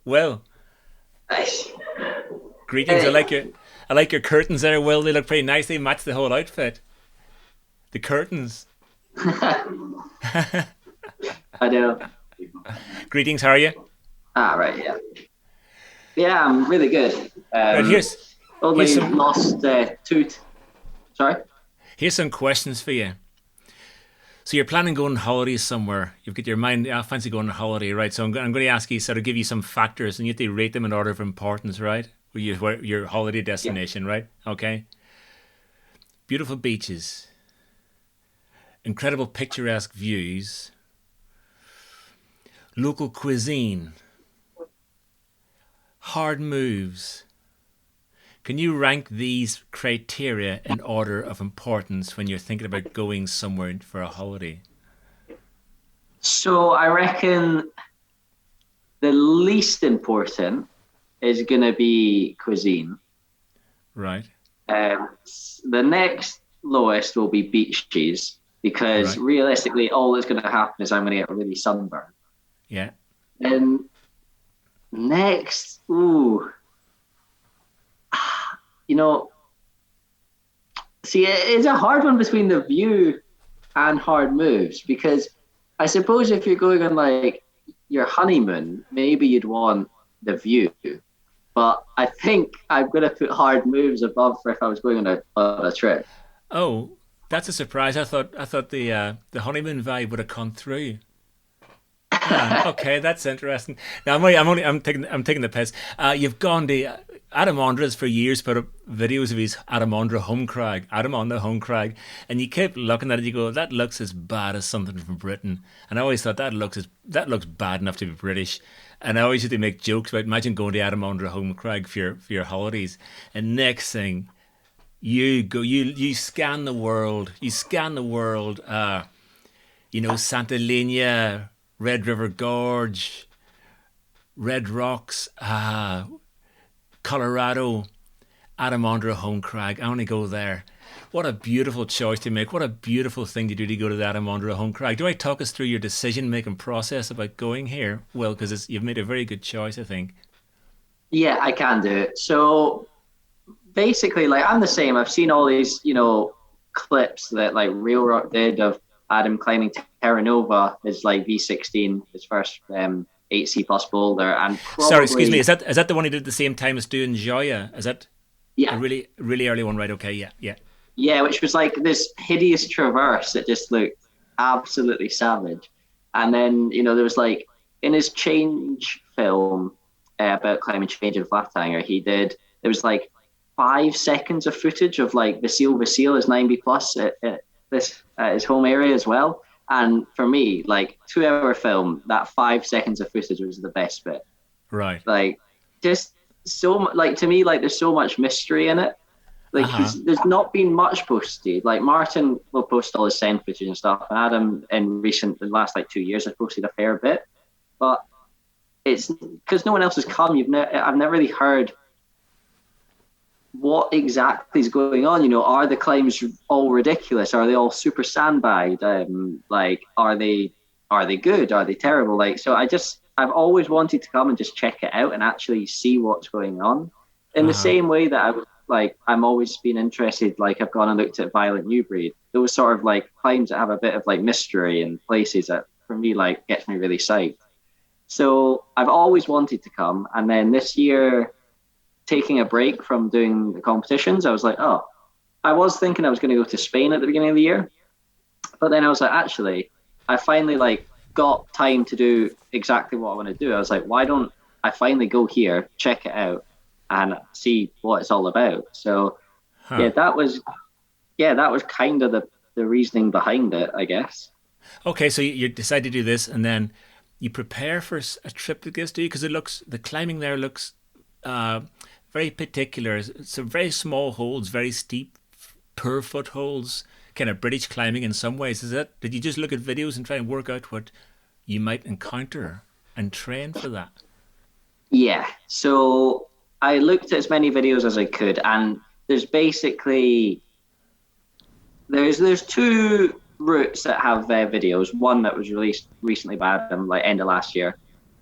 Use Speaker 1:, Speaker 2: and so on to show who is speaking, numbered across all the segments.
Speaker 1: Well,
Speaker 2: Nice.
Speaker 1: greetings.
Speaker 2: Eh,
Speaker 1: I like your curtains there, Will. They look pretty nice. They match the whole outfit. The curtains.
Speaker 2: I know.
Speaker 1: Greetings, how are you?
Speaker 2: Ah, right, yeah. Yeah, I'm really good.
Speaker 1: Right, here's
Speaker 2: Only
Speaker 1: some
Speaker 2: lost sorry?
Speaker 1: here's some questions for you. So you're planning going on holidays somewhere. You've got your mind, I fancy going on holiday, right? So I'm going to ask you, sort of give you some factors, and you have to rate them in order of importance, right? Where your holiday
Speaker 2: Yeah.
Speaker 1: destination, right? Okay. Beautiful beaches, incredible picturesque views, local cuisine, hard moves. Can you rank these criteria in order of importance when you're thinking about going somewhere for a holiday?
Speaker 2: So I reckon the least important is going to be cuisine.
Speaker 1: Right,
Speaker 2: Um, the next lowest will be beach cheese because
Speaker 1: right,
Speaker 2: realistically, all that's going to happen is I'm going to get really sunburned.
Speaker 1: yeah.
Speaker 2: And next, ooh, you know, see, it's a hard one between the view and hard moves because I suppose if you're going on like your honeymoon, maybe you'd want the view. But I think I'm going to put hard moves above for if I was going on a trip.
Speaker 1: Oh, that's a surprise. I thought the honeymoon vibe would have come through. Okay, that's interesting. Now I'm taking the piss. You've gone to Adam Ondra's for years put up videos of his Adam Ondra home crag, Adam Ondra home crag, and you keep looking at it. You go, that looks as bad as something from Britain. And I always thought that looks bad enough to be British. And I always used to make jokes about imagine going to Adam Ondra home crag for your holidays. And next thing you scan the world, Santa Lina, Red River Gorge, Red Rocks, Colorado, Adam Ondra home crag. I only go there. What a beautiful choice to make. What a beautiful thing to do to go to the Adam Ondra home crag. Do I talk us through your decision making process about going here? Well, because you've made a very good choice, I think.
Speaker 2: Yeah, I can do it. So basically, like I'm the same. I've seen all these, clips that like Real Rock did of Adam climbing Terra Nova, his like V16, his first 8C plus boulder, and
Speaker 1: Sorry, excuse me.
Speaker 2: probably
Speaker 1: Is that the one he did at the same time as doing Joya? Is that a
Speaker 2: yeah,
Speaker 1: really early one? Right. Okay. Yeah. Yeah.
Speaker 2: yeah, which was like this hideous traverse that just looked absolutely savage. And then there was like in his change film about climbing change in Flatinger, he did there was like 5 seconds of footage of like Vasil his 9B plus at his home area as well. And for me, like 2 hour film, that 5 seconds of footage was the best bit.
Speaker 1: Right.
Speaker 2: Like just like to me, like there's so much mystery in it.
Speaker 1: Uh
Speaker 2: Like
Speaker 1: huh.
Speaker 2: there's not been much posted. Like Martin will post all his send footage and stuff, and Adam in the last like 2 years has posted a fair bit. But it's because no one else has come. I've never really heard what exactly is going on. Are the climbs all ridiculous? Are they all super sandbagged? Like, are they good? Are they terrible? Like, so I've always wanted to come and just check it out and actually see what's going on. In
Speaker 1: Uh
Speaker 2: the
Speaker 1: huh.
Speaker 2: same way that I'm always been interested. Like, I've gone and looked at Violent New Breed. Those sort of like climbs that have a bit of like mystery and places that for me like gets me really psyched. So I've always wanted to come, and then this year taking a break from doing the competitions, I was like, oh, I was thinking I was going to go to Spain at the beginning of the year, but then I was like, actually, I finally like got time to do exactly what I want to do. I was like, why don't I finally go here, check it out, and see what it's all about? So yeah,
Speaker 1: Huh.
Speaker 2: that was kind of the reasoning behind it, I guess.
Speaker 1: Okay, so you decide to do this, and then you prepare for a trip to this, do you? Because the climbing there looks uh, very particular. It's some very small holds, very steep per foot holds, kind of British climbing in some ways. Is that? Did you just look at videos and try and work out what you might encounter and train for that?
Speaker 2: Yeah. So I looked at as many videos as I could, and there's basically there's two routes that have videos. One that was released recently by Adam, like end of last year,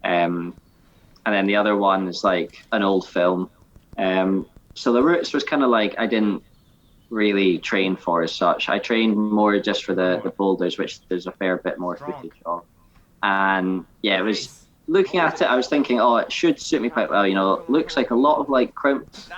Speaker 2: And then the other one is like an old film. So the routes was kind of like I didn't really train for as such. I trained more just for the boulders, which there's a fair bit more footage of. And yeah, it was looking at it, I was thinking, oh, it should suit me quite well. You know, it looks like a lot of like crimps,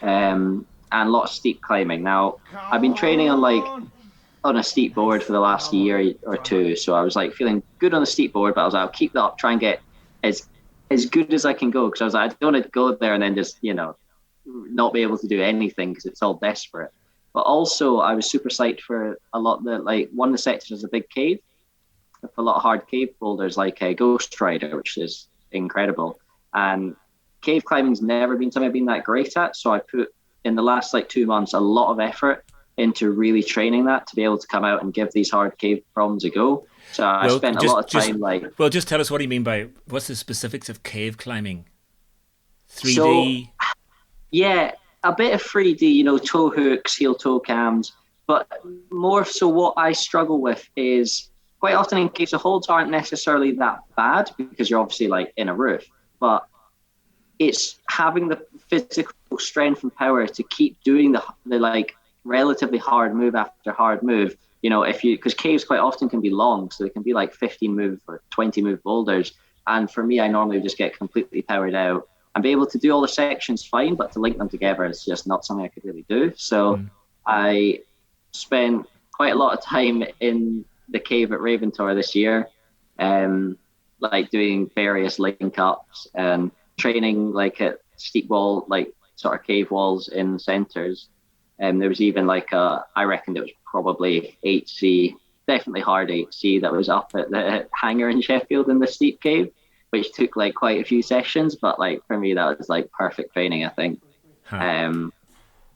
Speaker 2: and a lot of steep climbing. Now, I've been training on a steep board for the last year or two, so I was like feeling good on the steep board, but I was like, I'll keep that up, try and get as good as I can go, because I was like, I don't want to go there and then just, you know, not be able to do anything because it's all desperate. But also, I was super psyched for a lot that, like, one of the sectors is a big cave with a lot of hard cave boulders, like a Ghost Rider, which is incredible. And cave climbing's never been something I've been that great at, so I put in the last like 2 months a lot of effort into really training that to be able to come out and give these hard cave problems a go. So I spent a lot of time
Speaker 1: Well, just tell us what do you mean by what's the specifics of cave climbing? 3D.
Speaker 2: So, yeah, a bit of 3D, you know, toe hooks, heel toe cams, but more so what I struggle with is quite often in caves the holds aren't necessarily that bad because you're obviously like in a roof, but it's having the physical strength and power to keep doing the like relatively hard move after hard move. You know, because caves quite often can be long, so they can be like 15 move or 20 move boulders. And for me, I normally just get completely powered out and be able to do all the sections fine, but to link them together is just not something I could really do. So I spent quite a lot of time in the cave at Raventor this year, like doing various link ups and training like at steep wall, like sort of cave walls in centers. There was even like I reckoned it was probably 8C, definitely hard 8C that was up at the hangar in Sheffield in the steep cave, which took like quite a few sessions, but like for me that was like perfect training, I think.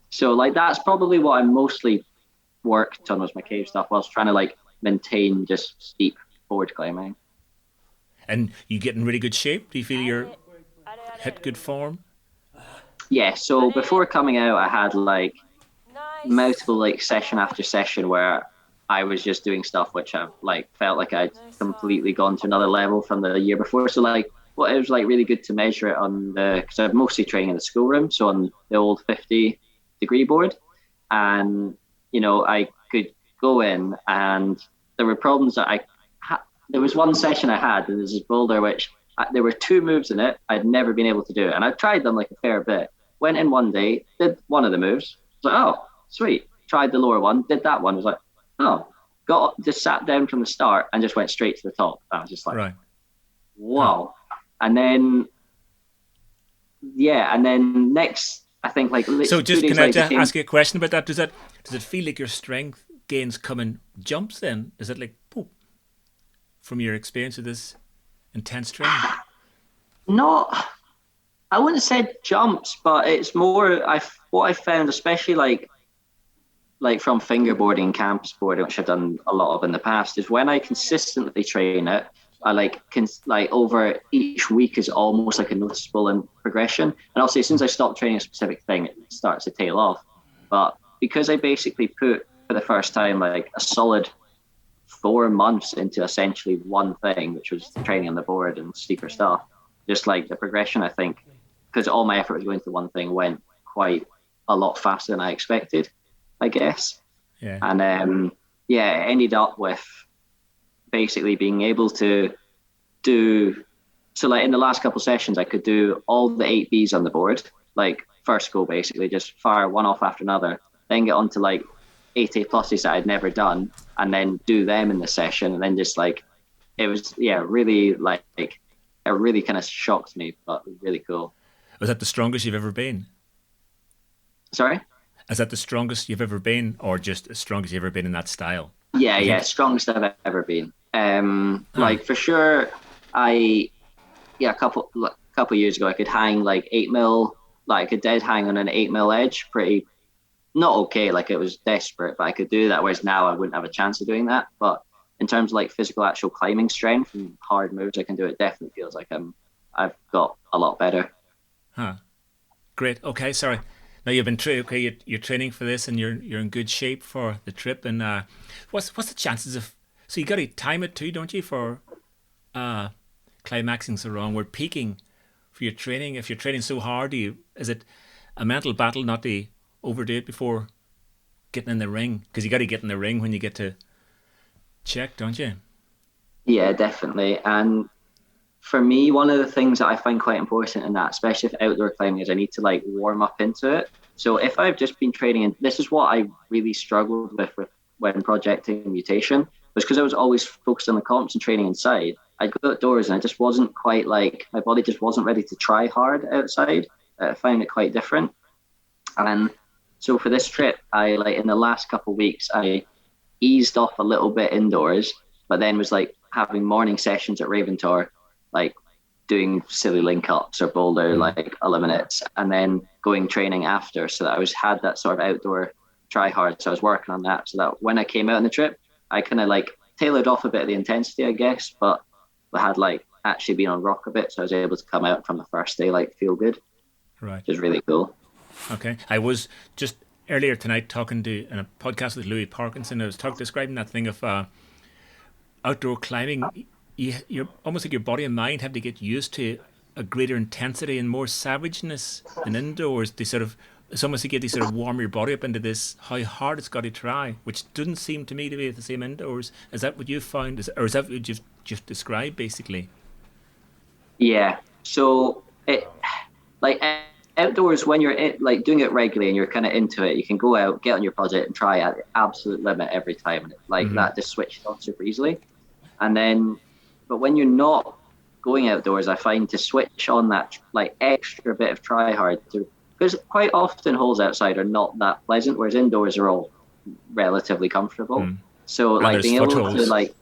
Speaker 2: So like that's probably what I mostly worked on was my cave stuff whilst trying to like maintain just steep board climbing.
Speaker 1: And you get in really good shape? Do you feel you're hit good form?
Speaker 2: Yeah, so before coming out I had like multiple like session after session where I was just doing stuff which I like felt like I'd completely gone to another level from the year before. So like what it was like really good to measure it on because I'm mostly training in the schoolroom, so on the old 50-degree board, and you know I could go in and there were problems that there was one session I had and there's this boulder which there were 2 moves in it I'd never been able to do, and I tried them like a fair bit. Went in one day, did one of the moves, was like, oh sweet, tried the lower one, did that one, was like, oh, just sat down from the start and just went straight to the top. I was just like,
Speaker 1: right.
Speaker 2: Wow. And then next I think like
Speaker 1: so just can I ask you a question about that? Does it feel like your strength gains come in jumps then? Is it like poof, from your experience of this intense training?
Speaker 2: Not, I wouldn't say jumps, but it's more what I found, especially like from fingerboarding and campus boarding, which I've done a lot of in the past, is when I consistently train it, I over each week is almost like a noticeable progression. And obviously, as soon as I stop training a specific thing, it starts to tail off. But because I basically put for the first time like a solid 4 months into essentially one thing, which was training on the board and steeper stuff, just like the progression, I think, because all my effort was going to one thing, went quite a lot faster than I expected, I guess.
Speaker 1: Yeah.
Speaker 2: And it ended up with basically being able to do, so like in the last couple of sessions I could do all the 8Bs on the board, like first go basically just fire one off after another, then get onto like 8A pluses that I'd never done and then do them in the session, and then just like it was really like it really kind of shocked me, but it was really cool.
Speaker 1: Was that the strongest you've ever been?
Speaker 2: Sorry?
Speaker 1: Is that the strongest you've ever been, or just the strongest you've ever been in that style?
Speaker 2: Yeah, strongest I've ever been. Like for sure, a couple years ago I could hang like 8mm, like I could dead hang on an 8mm edge, pretty not okay, like it was desperate, but I could do that. Whereas now I wouldn't have a chance of doing that. But in terms of like physical actual climbing strength and hard moves I can do, it definitely feels like I've got a lot better.
Speaker 1: Huh. Great. Okay, sorry. Now you've been you're training for this and you're in good shape for the trip. And what's the chances of? So you got to time it too, don't you? For climaxing's the wrong word, peaking for your training? If you're training so hard, is it a mental battle not to overdo it before getting in the ring? Because you got to get in the ring when you get to Czech, don't you?
Speaker 2: Yeah, definitely. And for me, one of the things that I find quite important in that, especially if outdoor climbing, is I need to like warm up into it. So if I've just been training, and this is what I really struggled with when projecting mutation, was because I was always focused on the comps and training inside. I'd go outdoors and I just wasn't quite like, my body just wasn't ready to try hard outside. I found it quite different. And so for this trip, I like in the last couple of weeks, I eased off a little bit indoors, but then was like having morning sessions at Raventor, like doing silly link ups or boulder like eliminates, and then going training after, so that I had that sort of outdoor try hard. So I was working on that so that when I came out on the trip, I kind of like tailored off a bit of the intensity, I guess, but I had like actually been on rock a bit, so I was able to come out from the first day like feel good,
Speaker 1: right?
Speaker 2: Which is really cool.
Speaker 1: Okay, I was just earlier tonight talking to in a podcast with Louis Parkinson. I was describing that thing of outdoor climbing. You're almost like your body and mind have to get used to a greater intensity and more savageness than indoors. They sort of, it's almost like you sort of warm your body up into this how hard it's got to try, which doesn't seem to me to be the same indoors. Is that what you've found, or is that what you've just described basically?
Speaker 2: Yeah. So it like outdoors, when you're like doing it regularly and you're kind of into it, you can go out, get on your budget, and try at the absolute limit every time. Like that just switches on super easily. And then, but when you're not going outdoors, I find to switch on that like extra bit of try hard, because quite often holes outside are not that pleasant, whereas indoors are all relatively comfortable. So
Speaker 1: and
Speaker 2: like being able
Speaker 1: footholds.
Speaker 2: to like,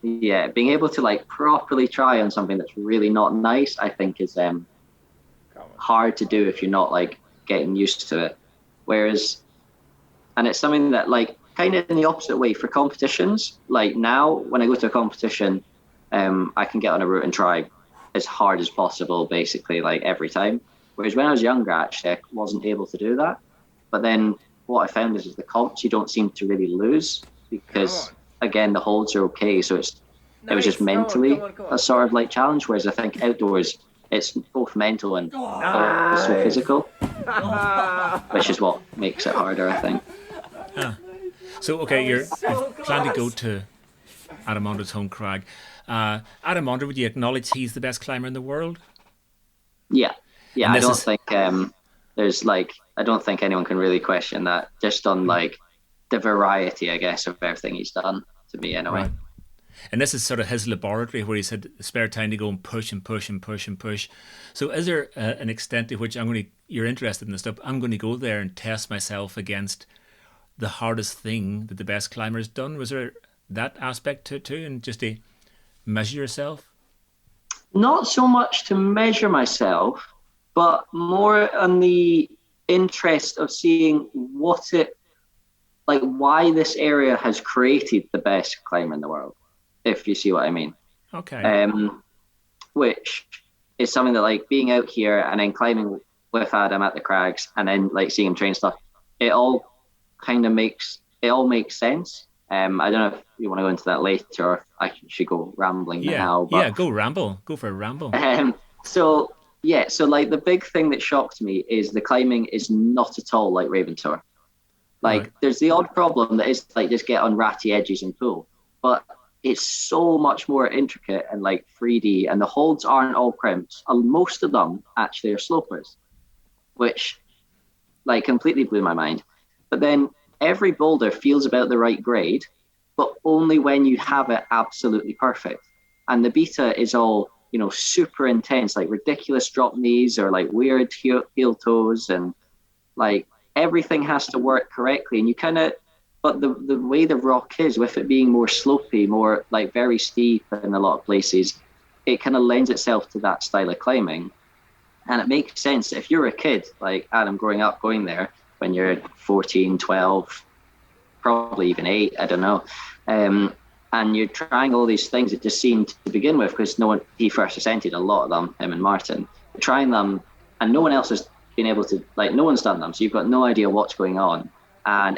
Speaker 2: yeah, being able to like properly try on something that's really not nice, I think is hard to do if you're not like getting used to it. Whereas, and it's something that like kind of in the opposite way for competitions. Like now when I go to a competition, I can get on a route and try as hard as possible, basically like every time. Whereas when I was younger, actually, I wasn't able to do that. But then what I found is the comps, you don't seem to really lose because again, the holds are okay. So it was just mentally a sort of like challenge. Whereas I think outdoors, it's both mental and also physical, which is what makes it harder, I think.
Speaker 1: So, okay, you plan to go to Adam Ondra's home crag. Adam Ondra, would you acknowledge he's the best climber in the world?
Speaker 2: Yeah. I don't think there's like, I don't think anyone can really question that, just on like the variety, I guess, of everything he's done, to me anyway.
Speaker 1: Right. And this is sort of his laboratory where he's had spare time to go and push and push and push and push. So is there an extent to which you're interested in this stuff, I'm going to go there and test myself against the hardest thing that the best climber has done? Was there that aspect to it too, and just to measure yourself?
Speaker 2: Not so much to measure myself, but more on the interest of seeing why this area has created the best climber in the world, if you see what I mean.
Speaker 1: Okay.
Speaker 2: Which is something that like being out here and then climbing with Adam at the crags and then like seeing him train stuff, it all makes sense. I don't know if you want to go into that later or if I should go rambling now. But,
Speaker 1: go ramble. Go for a ramble.
Speaker 2: So like the big thing that shocked me is the climbing is not at all like Raventor. Like
Speaker 1: right.
Speaker 2: There's the odd problem that is like just get on ratty edges and pull, but it's so much more intricate and like 3D, and the holds aren't all crimps. Most of them actually are slopers, which like completely blew my mind. But then every boulder feels about the right grade, but only when you have it absolutely perfect. And the beta is all, super intense, like ridiculous drop knees or like weird heel toes, and like everything has to work correctly. And you kind of, but the way the rock is, with it being more slopey, more like very steep in a lot of places, it kind of lends itself to that style of climbing. And it makes sense if you're a kid like Adam growing up going there when you're 14, 12, probably even 8, I don't know. And you're trying all these things that just seemed to begin with, because he first ascended a lot of them, him and Martin, trying them, and no one else has been able to, like, no one's done them. So you've got no idea what's going on. And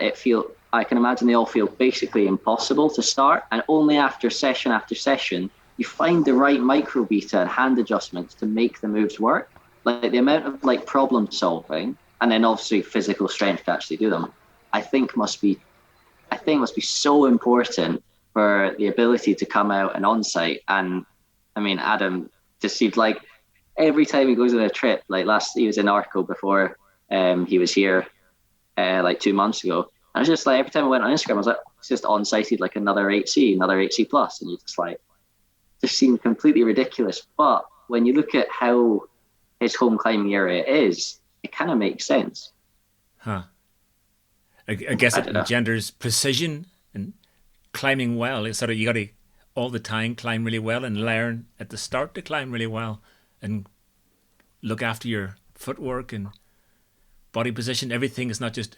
Speaker 2: I can imagine they all feel basically impossible to start. And only after session, you find the right micro beta and hand adjustments to make the moves work. Like the amount of like problem solving and then obviously physical strength to actually do them, I think must be so important for the ability to come out and on site. And I mean, Adam just seemed like every time he goes on a trip, like he was in Arco before he was here like 2 months ago. And I was just like, every time I went on Instagram, I was like, it's just on sighted like another 8C, another 8C plus. And you just seemed completely ridiculous. But when you look at how his home climbing area is, it kind of makes sense.
Speaker 1: Huh. I guess it engenders precision and climbing well. It's sort of, you got to all the time climb really well and learn at the start to climb really well and look after your footwork and body position. Everything is not just,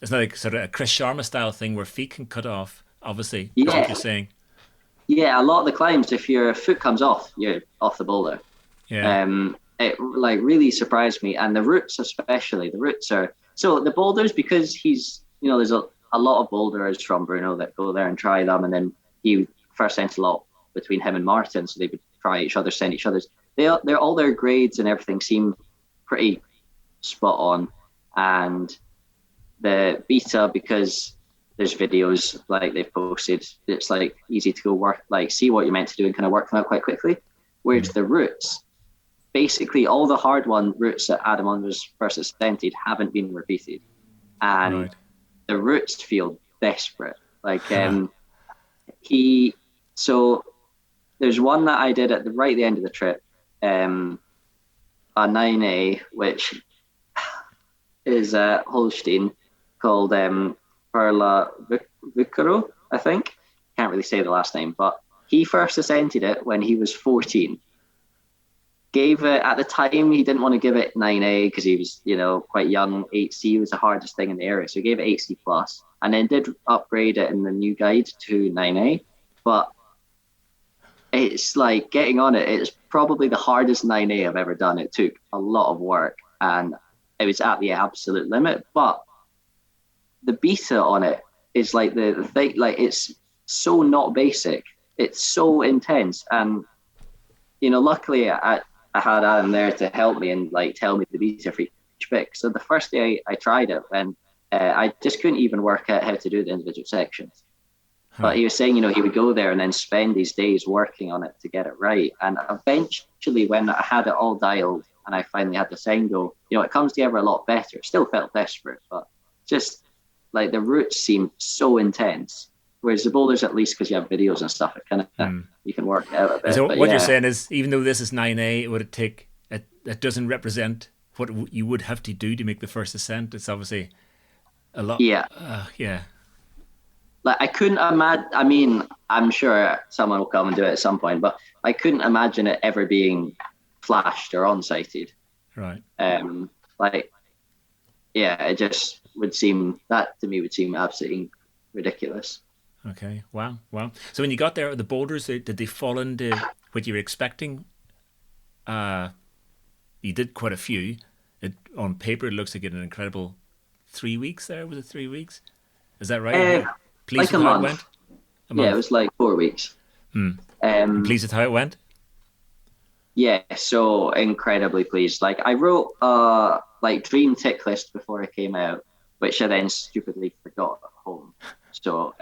Speaker 1: it's not like sort of a Chris Sharma style thing where feet can cut off, obviously. That's what you're saying.
Speaker 2: Yeah, a lot of the climbs, if your foot comes off, you're off the boulder.
Speaker 1: Yeah.
Speaker 2: It like really surprised me. And the routes especially, so the boulders, because he's, there's a lot of boulders from Bruno that go there and try them. And then he first sent a lot between him and Martin. So they would try each other, send each other's. They're all their grades and everything seem pretty spot on. And the beta, because there's videos like they've posted, it's like easy to go work, like see what you're meant to do and kind of work them out quite quickly. Whereas the routes, basically all the hard routes that Adam Ondra's first ascended haven't been repeated. And the routes feel desperate. Like so there's one that I did at the end of the trip, a 9A, which is Holstein, called Perla Vucaro, I think. Can't really say the last name, but he first ascended it when he was 14. Gave it, at the time, he didn't want to give it 9A because he was, quite young. 8C was the hardest thing in the area, so he gave it 8C plus, and then did upgrade it in the new guide to 9A. But it's like getting on it. It's probably the hardest 9A I've ever done. It took a lot of work, and it was at the absolute limit. But the beta on it is like the thing. Like it's so not basic. It's so intense, and luckily I had Adam there to help me and like tell me the beta for each bit. So the first day I tried it, and I just couldn't even work out how to do the individual sections. But he was saying, he would go there and then spend these days working on it to get it right. And eventually, when I had it all dialed and I finally had the sign go, it comes together a lot better. It still felt desperate, but just like the routes seemed so intense. Whereas the boulders, at least because you have videos and stuff, it kind of you can work it out a bit.
Speaker 1: So what you're saying is, even though this is 9A, it doesn't represent what you would have to do to make the first ascent. It's obviously a lot.
Speaker 2: Yeah.
Speaker 1: Yeah.
Speaker 2: Like I couldn't imagine. I mean, I'm sure someone will come and do it at some point, but I couldn't imagine it ever being flashed or on-sighted.
Speaker 1: Right.
Speaker 2: It just would seem absolutely ridiculous.
Speaker 1: Okay. Wow. So when you got there, the boulders, did they fall into what you were expecting? You did quite a few. On paper, it looks like an incredible 3 weeks there. Was it 3 weeks? Is that right? Pleased
Speaker 2: like
Speaker 1: with
Speaker 2: a
Speaker 1: how
Speaker 2: month.
Speaker 1: It went?
Speaker 2: Yeah, it was like 4 weeks.
Speaker 1: Pleased with how it went?
Speaker 2: Yeah, so incredibly pleased. Like I wrote dream tick list before it came out, which I then stupidly forgot at home. So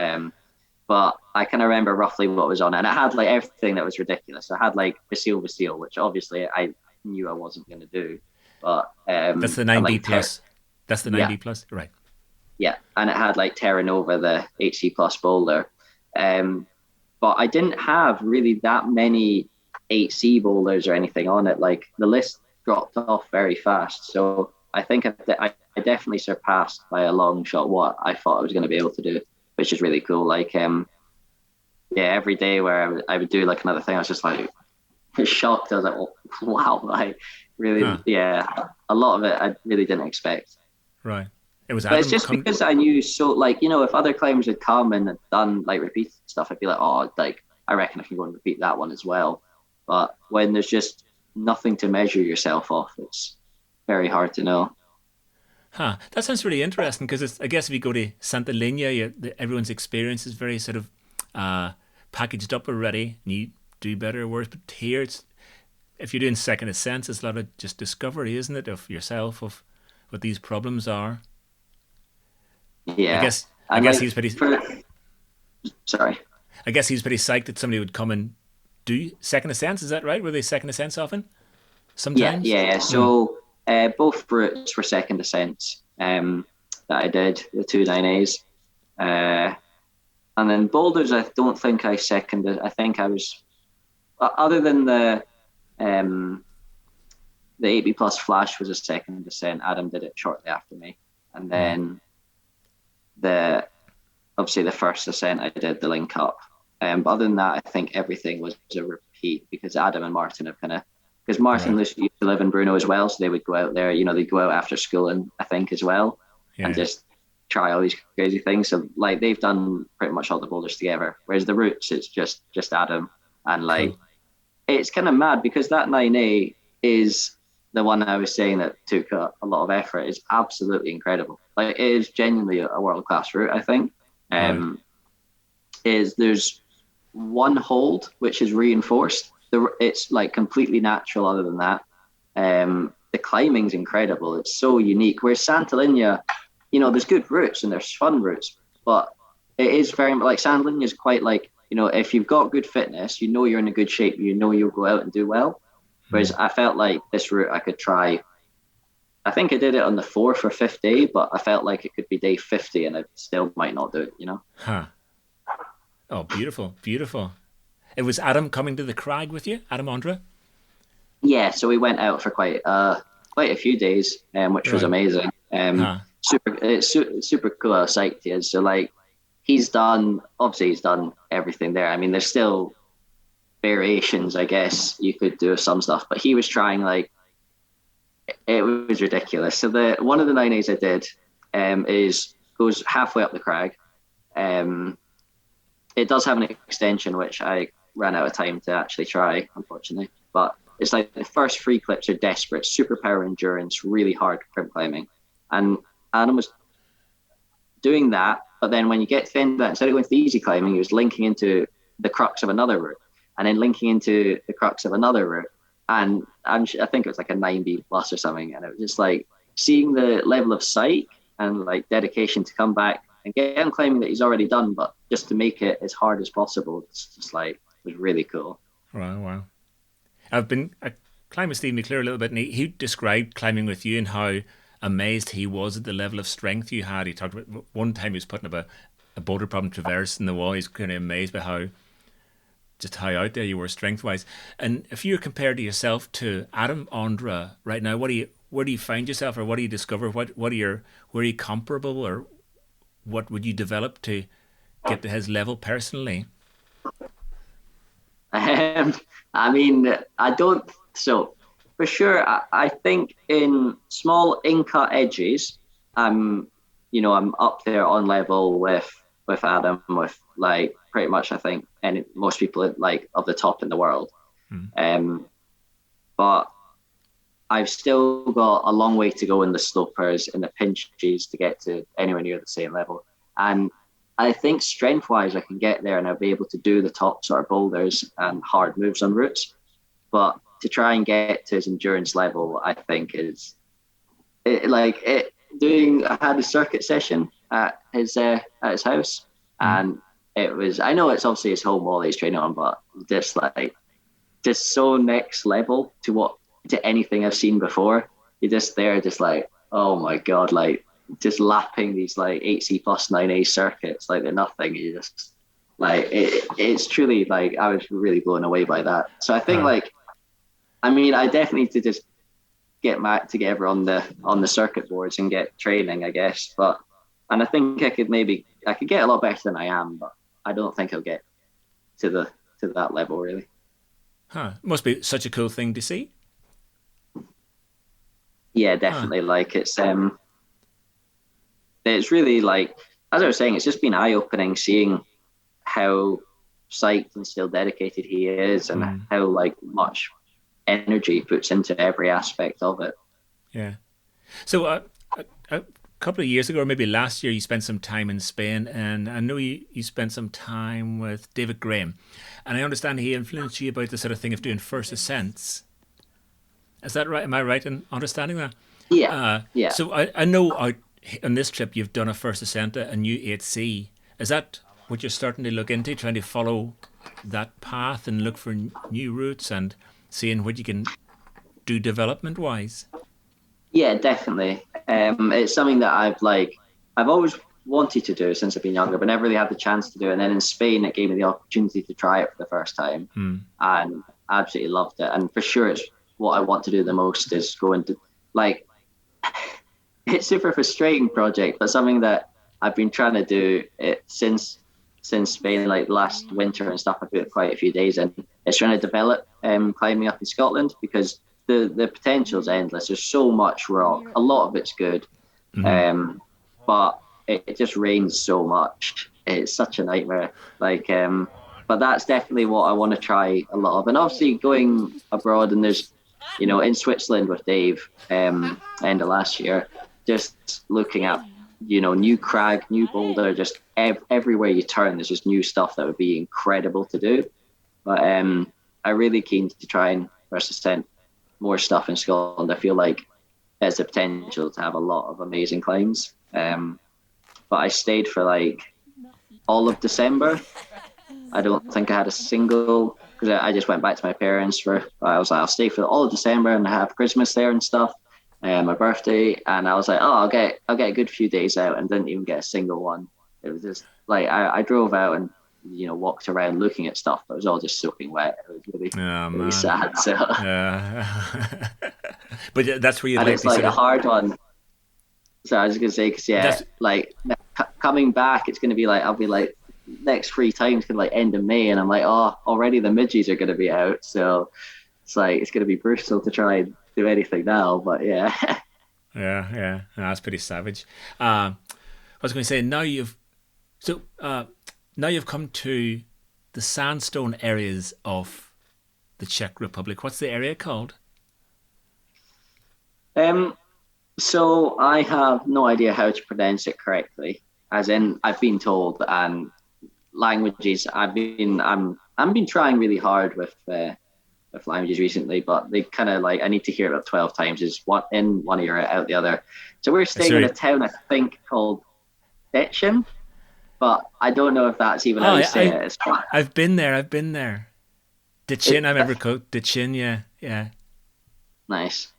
Speaker 2: but I can remember roughly what was on it. And it had like everything that was ridiculous. I had like Basile, which obviously I knew I wasn't going to do. But
Speaker 1: that's the 9B plus. That's the 9B plus, right?
Speaker 2: Yeah, and it had like Terra Nova, the HC plus boulder. But I didn't have really that many 8C boulders or anything on it. Like the list dropped off very fast. So I think I definitely surpassed by a long shot what I thought I was going to be able to do, which is really cool. Like, every day where I would do like another thing, I was just like shocked. I was like, oh, wow, like really, a lot of it I really didn't expect.
Speaker 1: Right. It was.
Speaker 2: But it's just because I knew so, like, if other climbers had come and had done like repeat stuff, I'd be like, oh, like I reckon I can go and repeat that one as well. But when there's just nothing to measure yourself off, it's very hard to know.
Speaker 1: Huh. That sounds really interesting because I guess if you go to Santa Linea, everyone's experience is very sort of packaged up already. And you do better or worse. But here, if you're doing second ascents, it's a lot of just discovery, isn't it, of yourself, of what these problems are.
Speaker 2: Yeah.
Speaker 1: I guess he's pretty.
Speaker 2: Sorry.
Speaker 1: I guess he's pretty psyched that somebody would come and do second ascents. Is that right? Were they second ascents often? Sometimes.
Speaker 2: Yeah. So both routes were second ascents that I did, the 2 9As. And then boulders, I don't think I seconded. I think I was, other than the 8B plus flash was a second ascent. Adam did it shortly after me, and then obviously the first ascent I did the link up. But other than that, I think everything was a repeat because Adam and Martin have because Martin used to live in Brno as well, so they would go out there. They'd go out after school, and I think as well, and just try all these crazy things. So like they've done pretty much all the boulders together, whereas the routes it's just Adam, and like it's kind of mad because that 9A is the one I was saying that took a lot of effort. Is absolutely incredible. Like it is genuinely a world class route. I think there's one hold which is reinforced. It's like completely natural. Other than that, the climbing's incredible. It's so unique. Whereas Sant'Eligna, there's good routes and there's fun routes, but it is very like Sant'Eligna is quite like, if you've got good fitness, you're in a good shape, you'll go out and do well. Whereas I felt like this route I could try. I think I did it on the 4th or 5th day, but I felt like it could be day 50 and I still might not do it,
Speaker 1: Huh. Oh, beautiful, beautiful. It was Adam coming to the crag with you, Adam Ondra?
Speaker 2: Yeah, so we went out for quite a few days, which was amazing. Super cool how psyched he is. So like he's done everything there. I mean, there's still variations, I guess you could do some stuff, but he was trying like it was ridiculous. So one of the 9As I did goes halfway up the crag. It does have an extension which I ran out of time to actually try, unfortunately. But it's like the first 3 clips are desperate, super power endurance, really hard crimp climbing. And Adam was doing that, but then when you get to the end of that, instead of going to the easy climbing, he was linking into the crux of another route, and then linking into the crux of another route. And I think it was like a 9B plus or something. And it was just like seeing the level of psych and like dedication to come back and get him climbing that he's already done, but just to make it as hard as possible. It's just like, it was really cool.
Speaker 1: Wow. I climbed with Steve McClure a little bit, and he described climbing with you and how amazed he was at the level of strength you had. He talked about one time he was putting up a boulder problem traverse in the wall. He's kind of amazed by how out there you were strength-wise. And if you compare to yourself to Adam Ondra right now, where do you find yourself, or what do you discover? Where are you comparable, or what would you develop to get to his level personally?
Speaker 2: I mean, I don't. So for sure, I think in small in-cut edges, I'm up there on level with Adam, with like pretty much I think and most people like of the top in the world. But I've still got a long way to go in the slopers and the pinches to get to anywhere near the same level. And I think strength-wise, I can get there and I'll be able to do the top sort of boulders and hard moves on routes. But to try and get to his endurance level, I think I had a circuit session at his house, and it was. I know it's obviously his home wall he's training on, but just so next level to anything I've seen before. You're just there, just like, oh my god, like. Just lapping these like 8C plus 9A circuits like they're nothing. You just like it's truly like I was really blown away by that. So I think I definitely need to just get Matt together on the circuit boards and get training, I guess. And I think I could get a lot better than I am, but I don't think I'll get to that level really.
Speaker 1: Must be such a cool thing to see.
Speaker 2: Yeah, definitely. Like it's really like, as I was saying, it's just been eye-opening seeing how psyched and still dedicated he is, and how like much energy he puts into every aspect of it.
Speaker 1: Yeah. So a couple of years ago, or maybe last year, you spent some time in Spain, and I know you spent some time with David Graham, and I understand he influenced you about the sort of thing of doing first ascents. Is that right? Am I right in understanding that?
Speaker 2: Yeah.
Speaker 1: So I know on this trip you've done a first ascent, a new 8C. Is that what you're starting to look into, trying to follow that path and look for new routes and seeing what you can do development-wise?
Speaker 2: Yeah, definitely. It's something that I've always wanted to do since I've been younger, but never really had the chance to do it. And then in Spain, it gave me the opportunity to try it for the first time, and absolutely loved it. And for sure, it's what I want to do the most is go into like it's super frustrating project, but something that I've been trying to do it since Spain, like last winter and stuff. I put quite a few days in. It's trying to develop climbing up in Scotland because the potential is endless. There's so much rock. A lot of it's good, but it just rains so much. It's such a nightmare. But that's definitely what I want to try a lot of. And obviously going abroad, and there's, in Switzerland with Dave, end of last year, just looking at, new crag, new boulder, just everywhere you turn, there's just new stuff that would be incredible to do. But I'm really keen to try and first ascent more stuff in Scotland. I feel like there's the potential to have a lot of amazing climbs. But I stayed for all of December. I don't think I had a single, because I just went back to my parents I was like, I'll stay for all of December and have Christmas there and stuff, my birthday. And I was like, I'll get a good few days out, and didn't even get a single one. It was just I drove out and, walked around looking at stuff, but it was all just soaking wet. It was really sad. So.
Speaker 1: Yeah. But that's where you.
Speaker 2: And it's a hard one. So I was going to say, because coming back, it's going to be I'll be next free time is going to end of May, and I'm already the midges are going to be out, so it's it's going to be brutal to try and do anything now. But yeah.
Speaker 1: No, that's pretty savage. I was going to say, now you've come to the sandstone areas of the Czech Republic. What's the area called?
Speaker 2: So I have no idea how to pronounce it correctly, as in I've been told, and languages I've been trying really hard with languages recently, but they kind of I need to hear it about 12 times. Is one in one ear, out the other. So we're staying in a town I think called Detchen, but I don't know if that's even how you say it.
Speaker 1: I've been there. Detchen, I remember Detchen, yeah. Nice.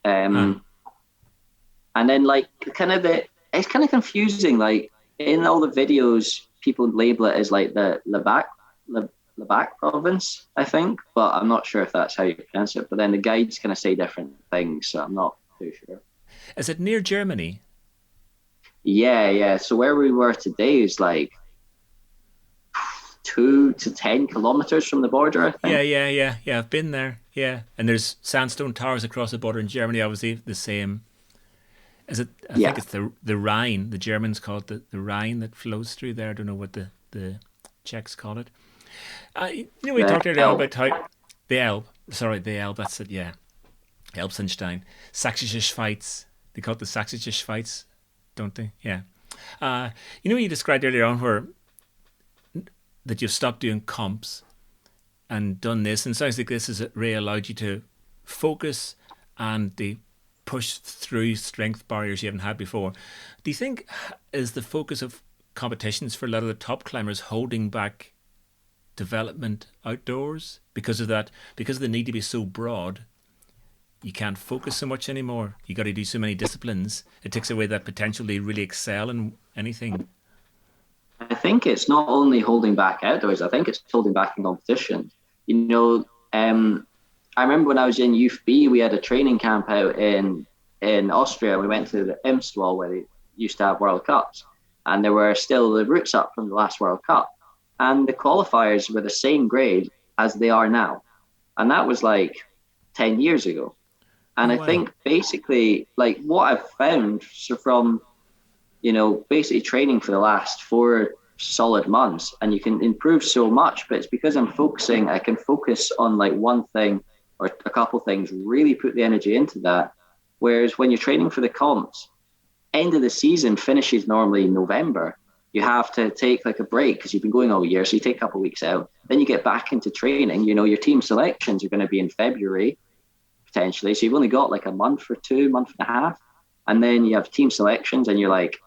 Speaker 2: And then it's kind of confusing. In all the videos, people label it as the Labac province, I think, but I'm not sure if that's how you pronounce it. But then the guides kind of say different things, so I'm not too sure.
Speaker 1: Is it near Germany?
Speaker 2: Yeah. So where we were today is 2 to 10 kilometers from the border, I think.
Speaker 1: Yeah. I've been there. Yeah, and there's sandstone towers across the border in Germany. Obviously, the same. Is it? I think it's the Rhine. The Germans call it the Rhine that flows through there. I don't know what the Czechs call it. We talked earlier about how the Elbe. Sorry, the Elbe. That's it. Yeah, Elbsenstein, Sächsische Schweiz. They call it the Sächsische Schweiz, don't they? Yeah. You described earlier on that you've stopped doing comps and done this, and it sounds like this has really allowed you to focus and the push through strength barriers you haven't had before. Do you think is the focus of competitions for a lot of the top climbers holding back development outdoors because of that? Because the need to be so broad, you can't focus so much anymore. You got to do so many disciplines. It takes away that potential to really excel in anything.
Speaker 2: I think it's not only holding back outdoors. I think it's holding back in competition. I remember when I was in Youth B, we had a training camp out in Austria. We went to the Imstwall where they used to have World Cups, and there were still the routes up from the last World Cup, and the qualifiers were the same grade as they are now, and that was 10 years ago. And I think basically what I've found from basically training for the last 4 solid months, and you can improve so much, but it's because I can focus on one thing or a couple things, really put the energy into that. Whereas when you're training for the comps, end of the season finishes normally in November. You have to take like a break because you've been going all year. So you take a couple of weeks out. Then you get back into training. You know, your team selections are going to be in February, potentially. So you've only got like a month or two, month and a half. And then you have team selections and you're like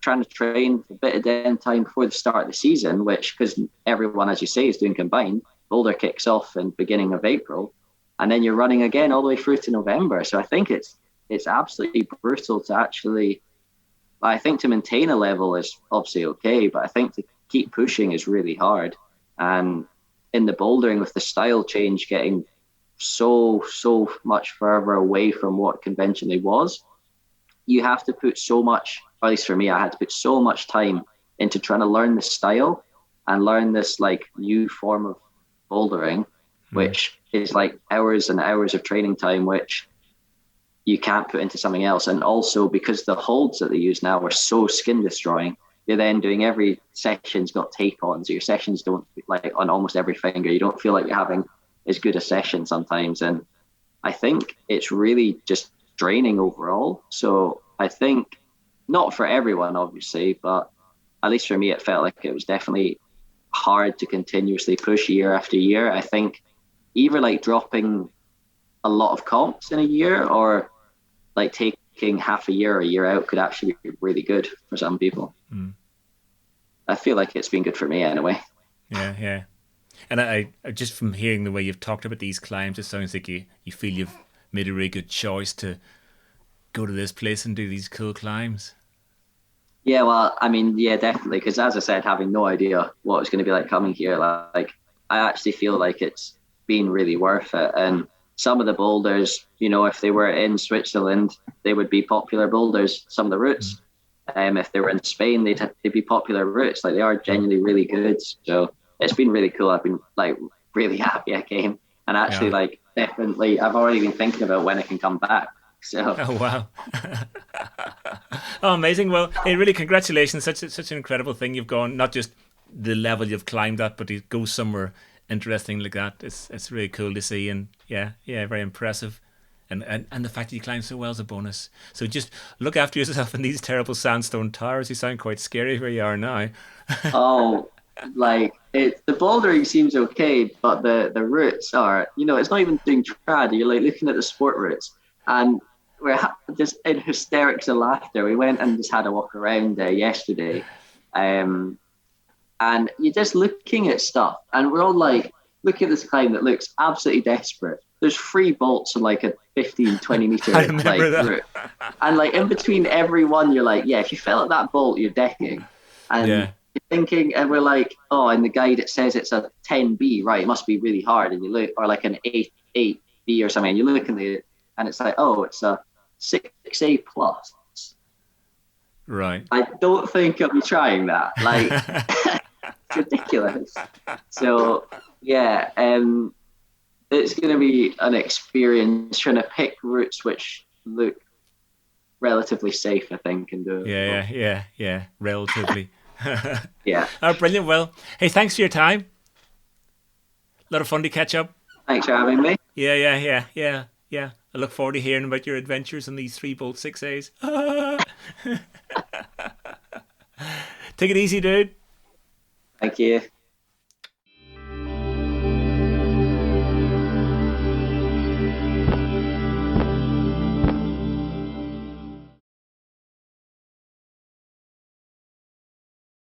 Speaker 2: trying to train a bit of downtime before the start of the season, which, because everyone, as you say, is doing combined, boulder kicks off in beginning of April. And then you're running again all the way through to November. So I think it's absolutely brutal to actually, I think to maintain a level is obviously okay, but I think to keep pushing is really hard. And in the bouldering, with the style change getting so much further away from what conventionally was, you have to put so much, or at least for me, I had to put so much time into trying to learn the style and learn this like new form of bouldering, which is like hours and hours of training time, which you can't put into something else. And also because the holds that they use now are so skin destroying, you're then doing every session's got tape on. So your sessions don't, like on almost every finger, you don't feel like you're having as good a session sometimes. And I think it's really just draining overall. So I think not for everyone, obviously, but at least for me, it felt like it was definitely hard to continuously push year after year. I think either like dropping a lot of comps in a year or like taking half a year or a year out could actually be really good for some people. I feel like it's been good for me anyway.
Speaker 1: Yeah. And I just from hearing the way you've talked about these climbs, it sounds like you feel you've made a really good choice to go to this place and do these cool climbs.
Speaker 2: Yeah, well, I mean, yeah, definitely. Because as I said, having no idea what it's going to be like coming here, like I actually feel like it's been really worth it. And some of the boulders, you know, if they were in Switzerland, they would be popular boulders. Some of the routes, if they were in Spain, they'd be popular routes. Like they are genuinely really good. So it's been really cool. I've been like really happy I came, and actually like definitely, I've already been thinking about when I can come back. So.
Speaker 1: Oh wow! Oh, amazing! Well, hey, really, congratulations! Such an incredible thing you've gone. Not just the level you've climbed at, but to go somewhere interesting like that. It's really cool to see, and yeah, very impressive. And the fact that you climb so well is a bonus. So just look after yourself in these terrible sandstone towers. You sound quite scary where you are now.
Speaker 2: Oh, like the bouldering seems okay, but the routes are, you know, it's not even doing trad. You're like looking at the sport routes, and we're just in hysterics of laughter. We went and just had a walk around yesterday, and you're just looking at stuff, and we're all like, look at this climb that looks absolutely desperate. There's 3 bolts on like a 15-20 meter like route, and like in between every one, you're like, yeah, if you fell at that bolt, you're decking, and you're thinking, and we're like, oh, in the guide it says it's a 10B, right? It must be really hard, and you look, or like an 8B or something, and you look in the, and it's like, oh, it's a 6A plus.
Speaker 1: Right.
Speaker 2: I don't think I'll be trying that. Like, it's ridiculous. So yeah, it's going to be an experience trying to pick routes which look relatively safe, I think, and do it.
Speaker 1: Yeah, relatively.
Speaker 2: Yeah.
Speaker 1: Oh, brilliant. Well, hey, thanks for your time. A lot of fun to catch up.
Speaker 2: Thanks for having me.
Speaker 1: Yeah. I look forward to hearing about your adventures on these 3-bolt 6As. Take it easy, dude.
Speaker 2: Thank you.